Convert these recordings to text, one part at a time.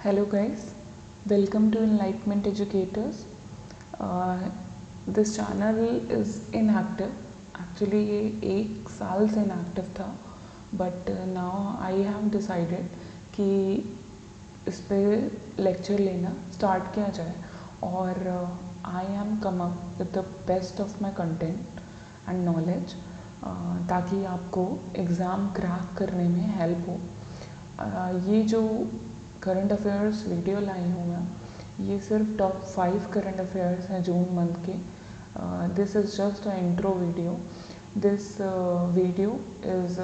Hello guys, welcome to Enlightenment Educators. This channel is inactive. Actually ये 1 साल से inactive था, but now I have decided कि इस पे lecture लेना start किया जाए और I am come up with the best of my content and knowledge ताकि आपको एग्ज़ाम क्रैक करने में हेल्प हो। ये जो करंट अफेयर्स वीडियो लाई हूँ मैं, ये सिर्फ टॉप 5 करंट अफेयर्स हैं जून मंथ के। This is just a intro video. This video is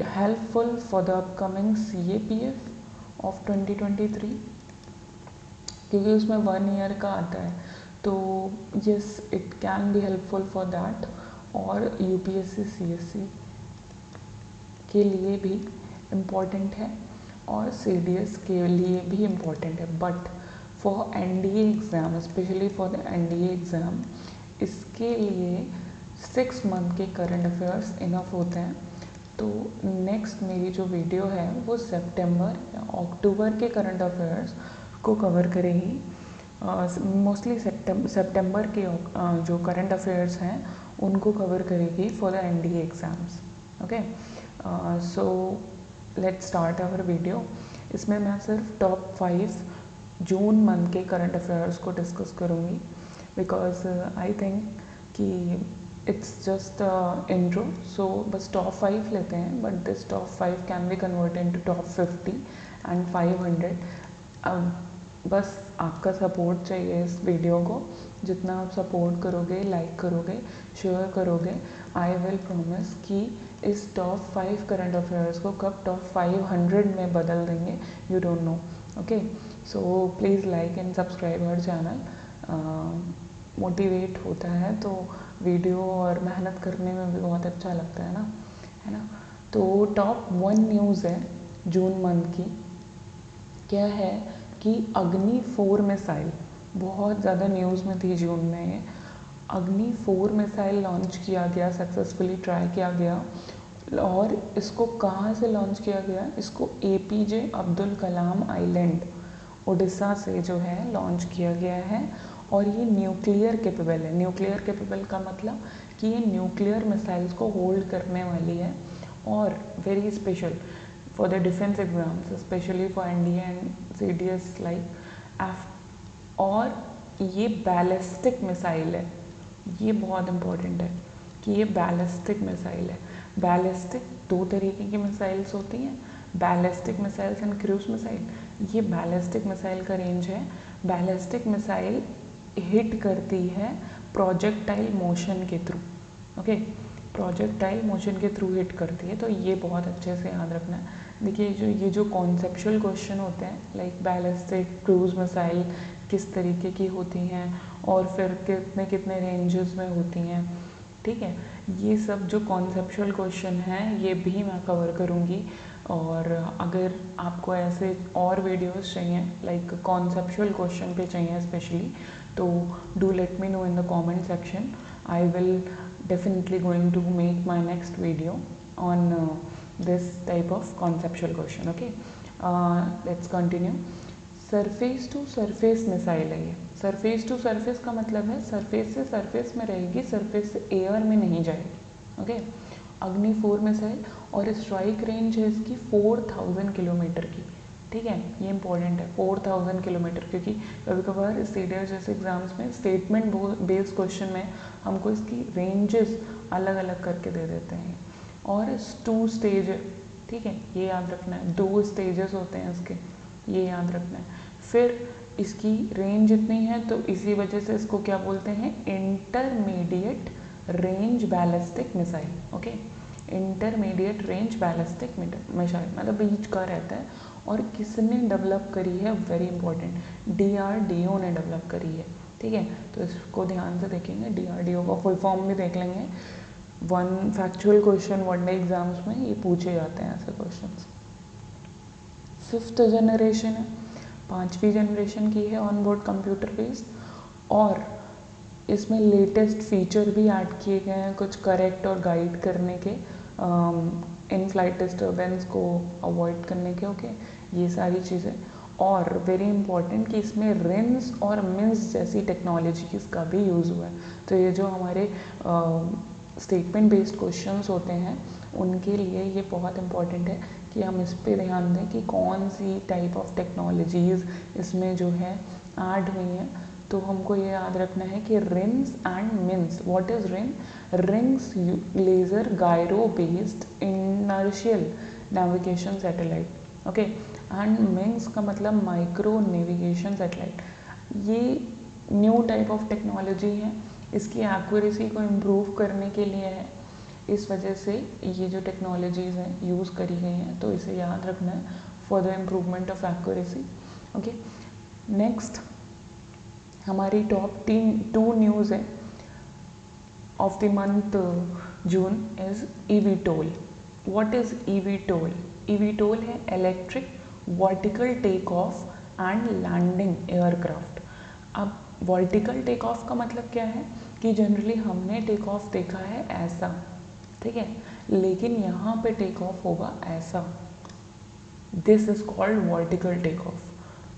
helpful for the upcoming CAPF of 2023 क्योंकि उसमें 1 ईयर का आता है, तो yes it can be helpful for that. और UPSC CSC के लिए भी इम्पॉर्टेंट है और CDS के लिए भी इम्पॉर्टेंट है, but for NDA exam, specially for the NDA exam, इसके लिए 6 मंथ के करंट अफेयर्स इनफ होते हैं। तो नेक्स्ट मेरी जो वीडियो है वो सितंबर या अक्टूबर के करंट अफेयर्स को कवर करेगी। मोस्टली सितंबर के जो करंट अफेयर्स हैं उनको कवर करेगी for the NDA exams. Okay, so let's start our video. इसमें मैं सिर्फ टॉप 5 जून मंथ के करंट अफेयर्स को डिस्कस करूँगी बिकॉज आई थिंक कि इट्स जस्ट इंट्रो, सो बस टॉप 5 लेते हैं, but this top 5 can be converted into top 50 and 500। बस आपका सपोर्ट चाहिए इस वीडियो को। जितना आप सपोर्ट करोगे, लाइक करोगे, शेयर करोगे, आई विल प्रॉमिस कि इस टॉप 5 करंट अफेयर्स को कब टॉप 500 में बदल देंगे, you don't know. Okay, so please like and subscribe our channel. Motivate होता है तो वीडियो और मेहनत करने में भी बहुत अच्छा लगता है ना। तो टॉप 1 न्यूज़ है जून मंथ की, क्या है कि अग्नि 4 मिसाइल बहुत ज़्यादा न्यूज़ में थी जून में। ये अग्नि 4 मिसाइल लॉन्च किया गया, सक्सेसफुली ट्राई किया गया। और इसको कहाँ से लॉन्च किया गया? इसको APJ अब्दुल कलाम आइलैंड उड़ीसा से जो है लॉन्च किया गया है। और ये न्यूक्लियर कैपेबल है। न्यूक्लियर कैपेबल का मतलब कि ये न्यूक्लियर मिसाइल्स को होल्ड करने वाली है और very special for the defense exams, especially for NDA and CDS और ये बैलिस्टिक मिसाइल है। ये बहुत इम्पोर्टेंट है कि ये बैलिस्टिक मिसाइल है। बैलिस्टिक 2 तरीके की मिसाइल्स होती हैं, ballistic missiles and cruise missile. ये बैलिस्टिक मिसाइल का रेंज है। बैलिस्टिक मिसाइल हिट करती है प्रोजेक्टाइल मोशन के थ्रू। ओके, प्रोजेक्टाइल मोशन के थ्रू हिट करती है, तो ये बहुत अच्छे से याद रखना है। देखिए ये जो कॉन्सेप्चुअल क्वेश्चन होते हैं, लाइक बैलिस्टिक, क्रूज मिसाइल किस तरीके की होती हैं और फिर कितने कितने रेंजेस में होती हैं, ठीक है, ये सब जो कॉन्सेप्चुअल क्वेश्चन हैं ये भी मैं कवर करूँगी। और अगर आपको ऐसे और वीडियोस चाहिए लाइक कॉन्सेप्चुअल क्वेश्चन पे चाहिए स्पेशली, तो do let me know in the comment section. I will definitely going to make my next video on this type of conceptual question. Okay, let's continue. Surface to surface missile है ये। Surface to surface का मतलब है surface से surface में रहेगी, surface से air में नहीं जाएगी। ओके, अग्नि 4 मिसाइल और स्ट्राइक रेंज है इसकी 4000 किलोमीटर की। ठीक है, ये इंपॉर्टेंट है 4000 किलोमीटर, क्योंकि कभी कभार CDS जैसे एग्जाम्स में स्टेटमेंट बेस्ड क्वेश्चन में हमको इसकी रेंजेस अलग अलग करके दे देते हैं। और 2 स्टेज है, ठीक है, ये याद रखना है। 2 स्टेजेस होते हैं इसके, ये याद रखना है। फिर इसकी रेंज इतनी है तो इसी वजह से इसको क्या बोलते हैं? Intermediate range ballistic missile. Okay, intermediate range ballistic missile मतलब बीच का रहता है। और किसने डेवलप करी है? वेरी इंपॉर्टेंट, DRDO ने डेवलप करी है। ठीक है, तो इसको ध्यान से देखेंगे। DRDO का फुल फॉर्म भी देख लेंगे। 1 फैक्चुअल क्वेश्चन वनडे एग्जाम्स में ये पूछे जाते हैं ऐसे क्वेश्चंस। 5th जनरेशन है, 5वीं जनरेशन की है ऑन बोर्ड कंप्यूटर बेस्ड। और इसमें लेटेस्ट फीचर भी ऐड किए गए हैं कुछ करेक्ट और गाइड करने के, इन फ्लाइट डिस्टर्बेंस को अवॉइड करने के। ओके, ये सारी चीज़ें। और वेरी इंपॉर्टेंट कि इसमें रिन्स और मिन्स जैसी टेक्नोलॉजीज़ का भी यूज़ हुआ है। तो ये जो हमारे स्टेटमेंट बेस्ड क्वेश्चंस होते हैं उनके लिए ये बहुत इंपॉर्टेंट है कि हम इस पे ध्यान दें कि कौन सी टाइप ऑफ टेक्नोलॉजीज़ इसमें जो है ऐड हुई हैं। तो हमको ये याद रखना है कि rings and mince. What is ring? Rings laser gyro based inertial navigation satellite, okay. And mince का मतलब माइक्रो नेविगेशन सैटेलाइट। ये न्यू टाइप ऑफ टेक्नोलॉजी है, इसकी एक्यूरेसी को इम्प्रूव करने के लिए है, इस वजह से ये जो टेक्नोलॉजीज़ हैं यूज़ करी गई हैं। तो इसे याद रखना है for the improvement of accuracy, okay. Next हमारी टॉप 2 न्यूज़ है of the month June is eVTOL। What is eVTOL? eVTOL है electric vertical take off and landing aircraft. अब वर्टिकल टेक ऑफ का मतलब क्या है कि जनरली हमने टेक ऑफ देखा है ऐसा, ठीक है, लेकिन यहाँ पे टेक ऑफ होगा ऐसा। This is called vertical take off,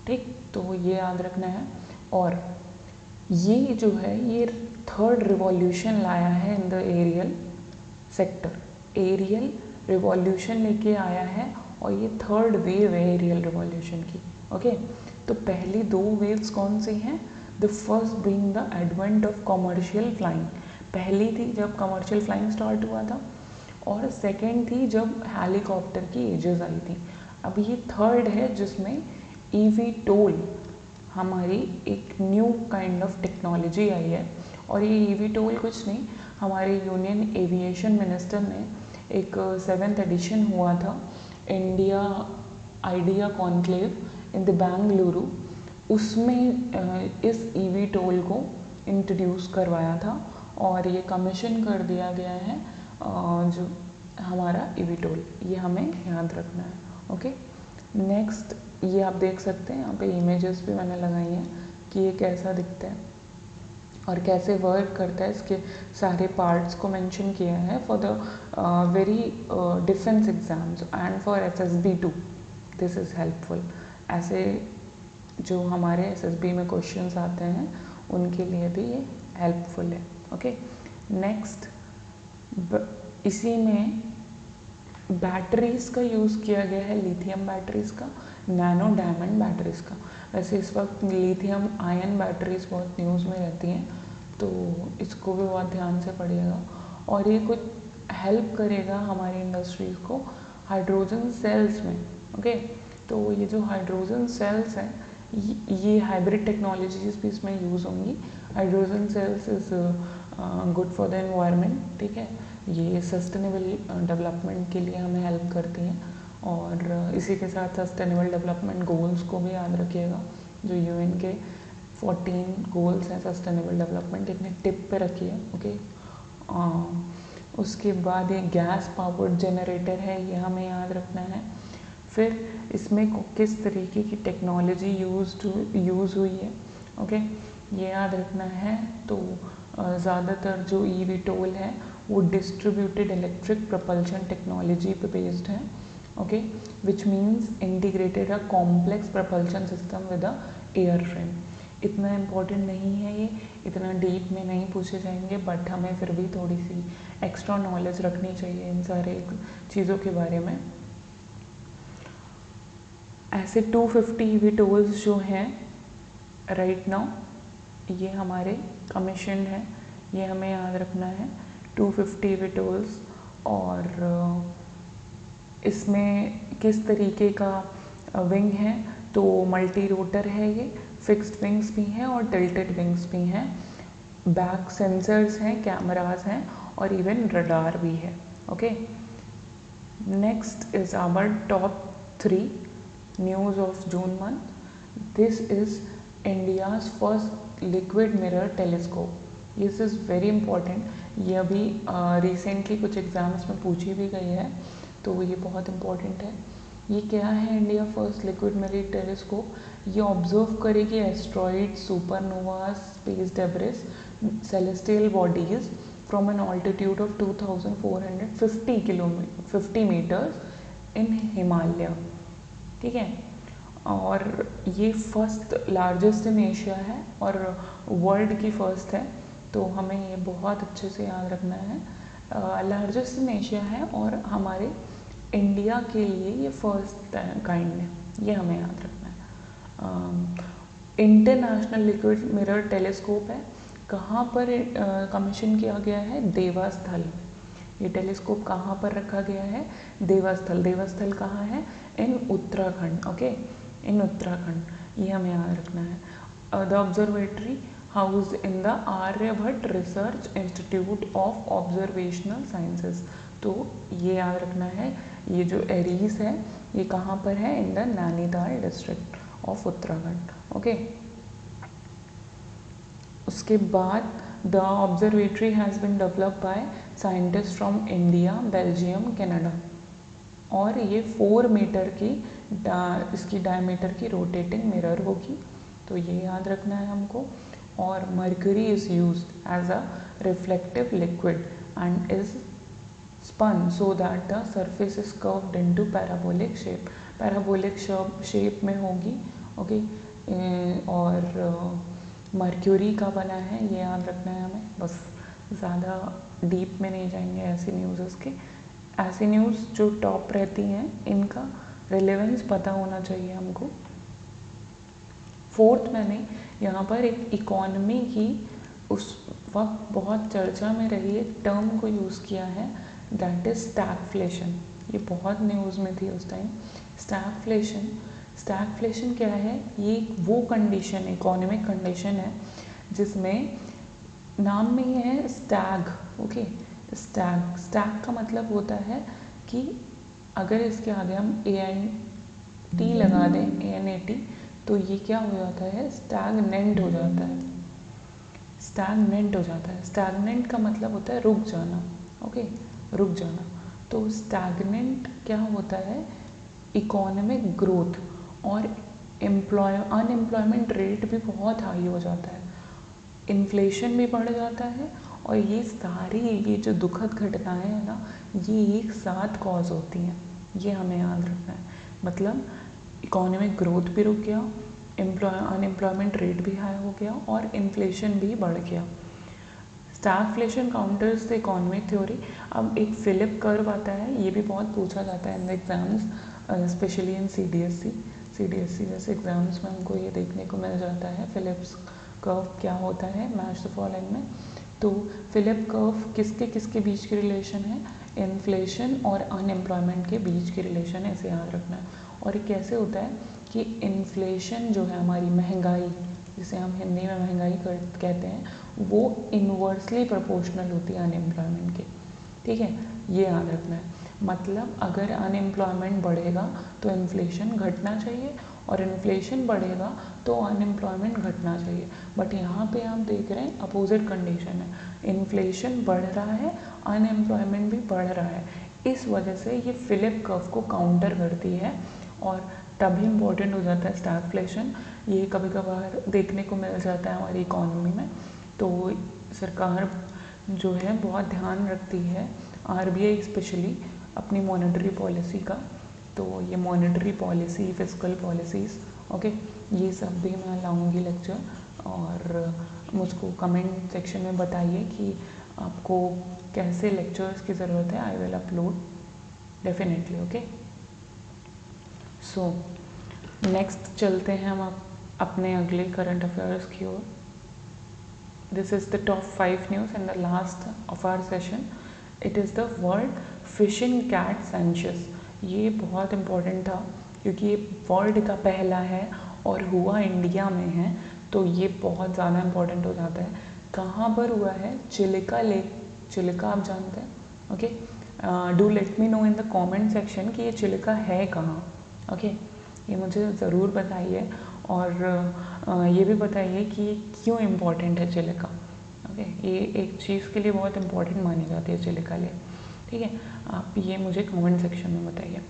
ठीक। तो ये याद रखना है। और ये जो है ये 3rd रिवॉल्यूशन लाया है in the aerial sector. Aerial revolution लेके आया है और ये 3rd वेव है एरियल रिवॉल्यूशन की, ओके। तो पहली 2 वेव्स कौन सी हैं? The first being the advent of commercial flying. पहली थी जब कमर्शियल फ्लाइंग स्टार्ट हुआ था, और सेकेंड थी जब हेलीकॉप्टर की एजेस आई थी। अब ये 3rd है जिसमें eVTOL हमारी एक न्यू काइंड ऑफ टेक्नोलॉजी आई है। और ये eVTOL कुछ नहीं, हमारे यूनियन एविएशन मिनिस्टर ने एक 7th एडिशन हुआ था India idea conclave in the Bengaluru, उसमें इस eVTOL को इंट्रोड्यूस करवाया था और ये कमीशन कर दिया गया है जो हमारा eVTOL, ये हमें याद रखना है, ओके। नेक्स्ट ये आप देख सकते हैं यहाँ पे इमेजेस भी मैंने लगाई हैं कि ये कैसा दिखता है और कैसे वर्क करता है। इसके सारे पार्ट्स को मेंशन किया है for the very defence exams and for SSB too this is helpful. ऐसे जो हमारे SSB में क्वेश्चंस आते हैं उनके लिए भी ये हेल्पफुल है, ओके। नेक्स्ट इसी में बैटरीज़ का यूज़ किया गया है, लिथियम बैटरीज़ का, नैनो डायमंड बैटरीज़ का। वैसे इस वक्त लिथियम आयन बैटरीज़ बहुत न्यूज़ में रहती हैं, तो इसको भी बहुत ध्यान से पढ़िएगा। और ये कुछ हेल्प करेगा हमारी इंडस्ट्रीज़ को हाइड्रोजन सेल्स में, ओके। तो ये जो हाइड्रोजन सेल्स हैं ये हाइब्रिड टेक्नोलॉजीज़ भी इसमें यूज़ होंगी। Hydrogen cells is good for the environment, ठीक है। ये सस्टेनेबल डेवलपमेंट के लिए हमें हेल्प करती हैं। और इसी के साथ सस्टेनेबल डेवलपमेंट गोल्स को भी याद रखिएगा, जो UN के 14 गोल्स हैं सस्टेनेबल डेवलपमेंट, इतने टिप पे रखिए, ओके। उसके बाद ये गैस पावर्ड जनरेटर है, ये हमें याद रखना है। फिर इसमें किस तरीके की टेक्नोलॉजी यूज़ हुई है, ओके, ये याद रखना है। तो ज़्यादातर जो eVTOL है वो डिस्ट्रीब्यूटेड इलेक्ट्रिक प्रपल्शन टेक्नोलॉजी पे बेस्ड है, okay, which means integrated a complex propulsion system with a air frame. इतना इम्पोर्टेंट नहीं है ये, इतना डीप में नहीं पूछे जाएंगे, बट हमें फिर भी थोड़ी सी एक्स्ट्रा नॉलेज रखनी चाहिए इन सारे चीज़ों के बारे में। ऐसे 250 eVTOLs जो हैं राइट नाउ ये हमारे कमीशन है, ये हमें याद रखना है 250 eVTOLs। और इसमें किस तरीके का विंग है, तो मल्टी रोटर है, ये फिक्स्ड विंग्स भी हैं और टिल्टेड विंग्स भी हैं, बैक सेंसर्स हैं, कैमरास हैं और इवन रडार भी है, okay. Next is our top 3 news of June month. This is India's first liquid mirror telescope. This is very important, ये अभी रिसेंटली कुछ एग्ज़ाम्स में पूछी भी गई है, तो ये बहुत इम्पॉर्टेंट है। ये क्या है India first liquid mirror telescope? ये ऑब्जर्व करेगी asteroid, supernova, space debris, celestial bodies from an altitude of 2450 metres in Himalaya, ठीक है। और ये फर्स्ट लार्जेस्ट इन एशिया है और वर्ल्ड की फर्स्ट है, तो हमें ये बहुत अच्छे से याद रखना है। लार्जेस्ट इन एशिया है और हमारे इंडिया के लिए ये फर्स्ट काइंड है, ये हमें याद रखना है। इंटरनेशनल लिक्विड मिरर टेलीस्कोप है, कहाँ पर कमीशन किया गया है? देवास्थल। ये टेलीस्कोप कहाँ पर रखा गया है? देवास्थल। देवास्थल कहाँ है? In Uttarakhand. Okay, in Uttarakhand, ये हमें याद रखना है। The observatory house in the Aryabhatta research institute of observational sciences, तो ये याद रखना है। ये जो एरीज है ये कहाँ पर है? In the Nainital district of Uttarakhand. Okay, उसके बाद the observatory has been developed by scientist from India, Belgium, Canada, और ये 4 मीटर की इसकी डायमीटर की रोटेटिंग मिरर होगी, तो ये याद रखना है हमको। और mercury is used as a reflective liquid and is spun so that the surface is curved into parabolic shape, parabolic shape में होगी। ओके, और मर्क्यूरी का बना है, ये याद रखना है हमें, बस ज़्यादा डीप में नहीं जाएंगे ऐसी न्यूज़ के। ऐसी न्यूज़ जो टॉप रहती हैं इनका रिलेवेंस पता होना चाहिए हमको। फोर्थ, मैंने यहाँ पर एक इकोनॉमी की उस वक्त बहुत चर्चा में रही एक टर्म को यूज़ किया है, दैट इज़ स्टैगफ्लेशन। ये बहुत न्यूज़ में थी उस टाइम। स्टैगफ्लेशन, स्टैगफ्लेशन क्या है? ये वो कंडीशन, इकोनॉमिक कंडीशन है जिसमें नाम में ही है स्टैग। ओके, स्टैग, स्टैग का मतलब होता है कि अगर इसके आगे हम ANT लगा दें, ANAT, तो ये क्या हो जाता है? स्टैगनेंट हो जाता है। स्टैगनेंट हो जाता है। स्टैगनेंट का मतलब होता है रुक जाना। ओके, रुक जाना। तो स्टैगनेंट क्या होता है? इकोनॉमिक ग्रोथ और अनएम्प्लॉयमेंट रेट भी बहुत हाई हो जाता है, इन्फ्लेशन भी बढ़ जाता है, और ये सारी ये जो दुखद घटनाएं हैं ना, ये एक साथ कॉज होती हैं, ये हमें याद रखना है। मतलब इकोनॉमिक ग्रोथ भी रुक गया, अनएम्प्लॉयमेंट रेट भी हाई हो गया और इन्फ्लेशन भी बढ़ गया। Stagflation counters the economic theory. अब एक फिलिप कर्व आता है, ये भी बहुत पूछा जाता है in the exams, specially in CDSC जैसे एग्जाम्स में हमको ये देखने को मिल जाता है फिलिप्स कर्व क्या होता है मैच द फॉलोइंग में। तो फिलिप कर्व किसके किसके बीच की रिलेशन है? इन्फ्लेशन और अनएम्प्लॉयमेंट के बीच की रिलेशन है, इसे याद रखना है। और ये कैसे होता है कि इन्फ्लेशन जो है हमारी महंगाई, जिसे हम हिंदी में महंगाई कहते हैं, वो इन्वर्सली प्रोपोर्शनल होती है अनएम्प्लॉयमेंट के। ठीक है, ये याद रखना है। मतलब अगर अनएम्प्लॉयमेंट बढ़ेगा तो इन्फ्लेशन घटना चाहिए, और इन्फ्लेशन बढ़ेगा तो अनएम्प्लॉयमेंट घटना चाहिए। बट यहाँ पे आप देख रहे हैं अपोजिट कंडीशन है, इन्फ्लेशन बढ़ रहा है, अनएम्प्लॉयमेंट भी बढ़ रहा है। इस वजह से ये फिलिप कर्व को काउंटर करती है, और तभी इम्पोर्टेंट हो जाता है स्टैगफ्लेशन। ये कभी कभार देखने को मिल जाता है हमारी इकोनॉमी में, तो सरकार जो है बहुत ध्यान रखती है, RBI स्पेशली, अपनी मॉनेटरी पॉलिसी का। तो ये monetary policy, fiscal policies, okay, ये सब भी मैं लाऊंगी लेक्चर, और मुझको कमेंट सेक्शन में बताइए कि आपको कैसे लेक्चर्स की ज़रूरत है। I will upload definitely. Okay, so next चलते हैं हम अपने अगले करंट अफेयर्स की ओर। This is the top 5 news and the last of our session. It is the World Fishing Cat Census. ये बहुत इम्पोर्टेंट था क्योंकि ये वर्ल्ड का पहला है और हुआ इंडिया में है, तो ये बहुत ज़्यादा इम्पोर्टेंट हो जाता है। कहाँ पर हुआ है? चिलिका लेक। चिलिका आप जानते हैं? Okay, do let me know in the comment section कि ये चिलिका है कहाँ। ओके, ये मुझे ज़रूर बताइए, और ये भी बताइए कि क्यों इम्पॉर्टेंट है चिलिका। ओके, ये एक चीज़ के लिए बहुत इम्पॉर्टेंट मानी जाती है चिलिका लेक। ठीक है, आप ये मुझे कमेंट सेक्शन में बताइए।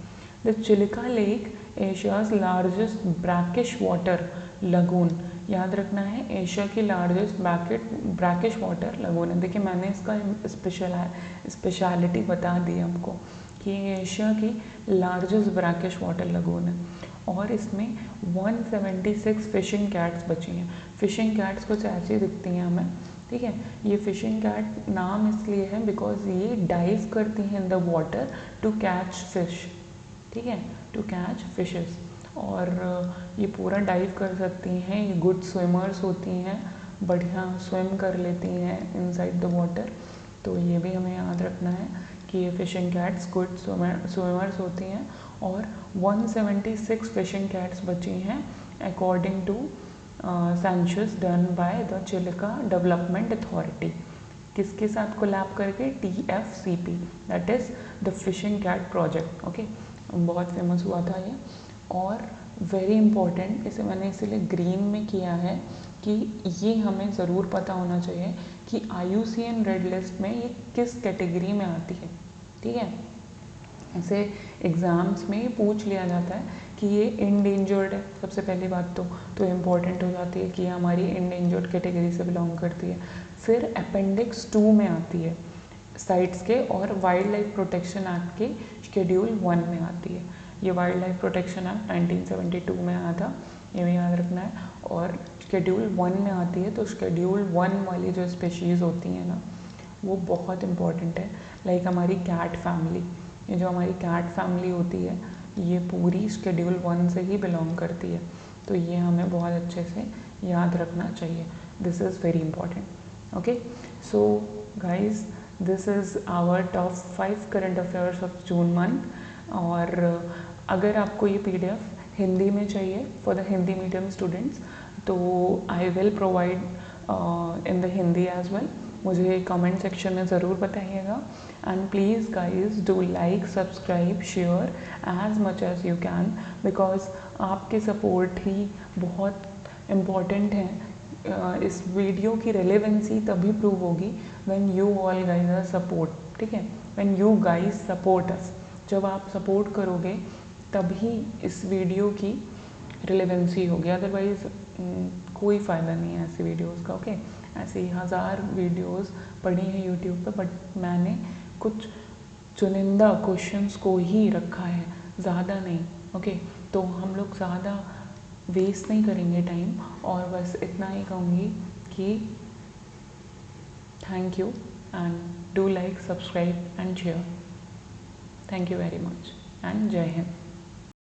The Chilika lake Asia's largest brackish water lagoon. याद रखना है, एशिया की लार्जेस्ट ब्रैकिश वाटर लगून है। देखिए, मैंने इसका स्पेशलिटी बता दी आपको कि एशिया की लार्जेस्ट ब्रैकिश वाटर लगून है, और इसमें 176 फिशिंग कैट्स बची हैं। फिशिंग कैट्स कुछ ऐसी दिखती हैं हमें, ठीक है। ये फिशिंग कैट नाम इसलिए है बिकॉज ये डाइव करती हैं in the water to catch fish, ठीक है, टू कैच फिशेस। और ये पूरा डाइव कर सकती हैं, ये गुड स्विमर्स होती हैं, बढ़िया स्विम कर लेती हैं इनसाइड द वाटर। तो ये भी हमें याद रखना है कि ये फिशिंग कैट्स गुड स्विमर्स होती हैं। और 176 फिशिंग कैट्स बची हैं according to census done by the Chilika development authority. किसके साथ कोलैब करके? TFCP, that is the fishing cat project. Okay, बहुत फेमस हुआ था ये। और वेरी इंपॉर्टेंट, इसे मैंने इसीलिए ग्रीन में किया है कि ये हमें ज़रूर पता होना चाहिए कि IUCN रेड लिस्ट में ये किस कैटेगरी में आती है, ठीक है। ऐसे एग्ज़ाम्स में पूछ लिया जाता है कि ये इंडेंजर्ड है, सबसे पहली बात तो इम्पॉर्टेंट हो जाती है कि ये हमारी इंडेंजर्ड कैटेगरी से बिलोंग करती है। फिर अपेंडिक्स 2 में आती है साइट्स के, और वाइल्ड लाइफ प्रोटेक्शन एक्ट के शेड्यूल 1 में आती है। ये वाइल्ड लाइफ प्रोटेक्शन एक्ट 1972 में आया था, ये भी याद रखना है। और शेड्यूल 1 में आती है, तो शेड्यूल 1 वाली जो स्पेशीज़ होती हैं ना, वो बहुत इम्पॉर्टेंट है। लाइक हमारी कैट फैमिली, ये जो हमारी कैट फैमिली होती है, ये पूरी शेड्यूल 1 से ही बिलोंग करती है। तो ये हमें बहुत अच्छे से याद रखना चाहिए। This is very important. Okay, so guys, this is our top 5 current affairs of June month. और अगर आपको ये PDF हिंदी में चाहिए for the Hindi medium students, तो I will provide in the Hindi as well. मुझे कमेंट सेक्शन में ज़रूर बताइएगा। And please guys do like, subscribe, share as much as you can, because आपके सपोर्ट ही बहुत इम्पॉर्टेंट है। इस वीडियो की रेलेवेंसी तभी प्रूव होगी when you all guys are support, ठीक है, when you guys support us. जब आप सपोर्ट करोगे तभी इस वीडियो की रिलेवेंसी होगी, अदरवाइज़ कोई फ़ायदा नहीं है ऐसी वीडियोस का। ओके, ऐसे ही 1000 वीडियोस पड़ी हैं यूट्यूब पे, बट मैंने कुछ चुनिंदा क्वेश्चंस को ही रखा है, ज़्यादा नहीं। ओके, तो हम लोग ज़्यादा वेस्ट नहीं करेंगे टाइम, और बस इतना ही कहूँगी कि thank you and do like, subscribe and share. Thank you very much and जय हिंद।